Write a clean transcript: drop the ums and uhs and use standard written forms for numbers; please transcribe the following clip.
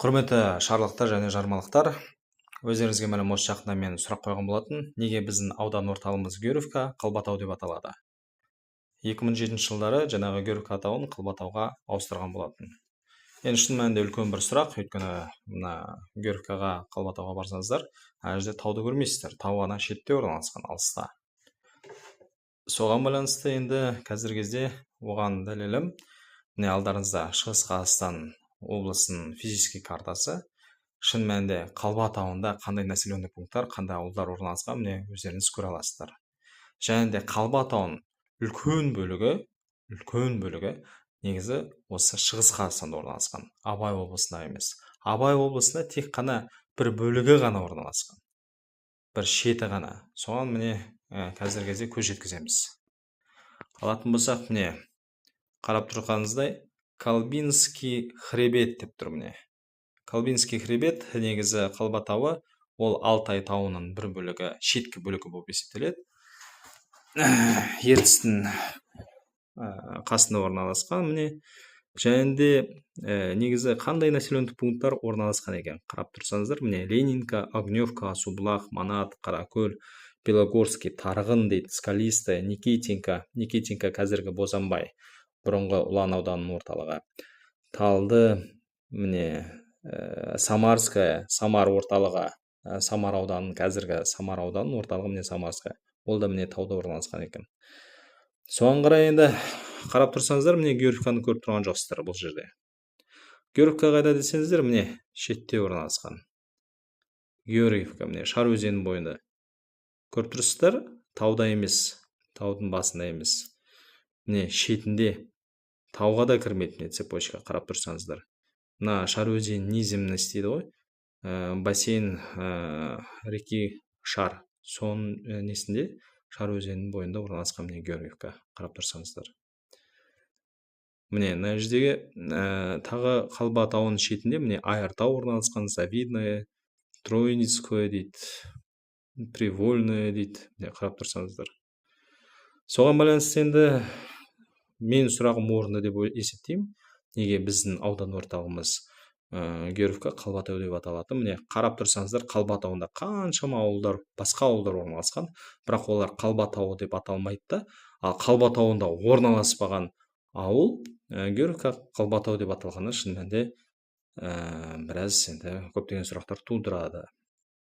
Құрметті шарлықтар және жармалықтар, өздеріңізге мәлім осы жақында мен сұрақ қойған болатын. Неге біздің аудан орталығымыз Георгиевка Қалбатау деп аталады? 2007 жылдары жаңағы Георгиевка атауын Қалбатауға ауыстырған болатын. Енді шын мәнінде үлкен бір сұрақ, өйткені мына Георгиевкаға Қалбатауға барсаңыздар, ана жерде тауды көрмейсіздер. Тау ана шетте орналасқан, алыста. Соған байланысты енді қазіргі кезде оған дәлелім, міне алдарыңызда Шығыс Қазақстан облысының физический картасы. Шын мәнінде Қалбатауында қандай населенный пункттар, қандай ауылдар орналасқан, міне өздеріңіз көре аласыздар. Және де Қалбатауының үлкен бөлігі негізі осы Шығыс Қазақстанда орналасқан. Абай облысында емес. Абай облысында тек қана бір бөлігі ғана орналасқан. Бір шеті ғана. Соған міне қазіргі кезде көз жеткіземіз. Алатын болсақ, міне қарап тұрғаныңыздай Колбинский хребет деп тұр міне. Колбинский хребет негізі Қалбатауы ол Алтай тауының бір бөлігі, шеткі бөлігі болып есептеледі. Ертістің қасында орналасқан міне. Және де негізі қандай населенный пункттар орналасқан екен? Қарап тұрсаңыздар, міне Ленинка, Огневка, Сублах, Манат, Қаракөл, Белогорский, Тарғын дейді, Скалистая, Никитинка қазіргі Бозанбай, бұрынғы Ұлан ауданының орталығы. Талды, міне Самарская, Самар орталығы, Самар ауданының қазіргі Самар ауданының орталығы міне Самарская. Ол да міне тауда орналасқан екен. Соған қарай енді қарап тұрсаңыздар, міне Георгиевканы көріп тұрған жоқсыздар бұл жерде. Георгиевка қайда десеңіздер, міне шетте орналасқан. Георгиевка міне Шар өзенінің бойында. Көріп тұрсыздар, тауда емес, таудың басында емес. Міне шетінде, тауға да кірмейді, міне цепочка қарап тұрсаңыздар. Мына Шар өзенінің низемность дейді ғой. Бассейн реки Шар. Соның несінде Шар өзенінің бойында орналасқан міне Георгиевка қарап тұрсаңыздар. Міне мына жердегі тағы Қалбатауының шетінде міне Айыртау орналасқан, Завидное, Тройницкое дейді, Привольное дейді, қарап тұрсаңыздар. Соған байланысты енді мен сұрағым орынды деп есептеймін. Неге біздің аудан орталығымыз Георгиевка Қалбатау деп аталады? Міне қарап тұрсаңыздар, Қалбатауында қаншама ауылдар, басқа ауылдар орналасқан, бірақ олар Қалбатау деп аталмайды да, ал Қалбатауында орналаспаған ауыл Георгиевка Қалбатау деп аталғаны шын мәнінде біраз енді көптеген сұрақтар тудырады.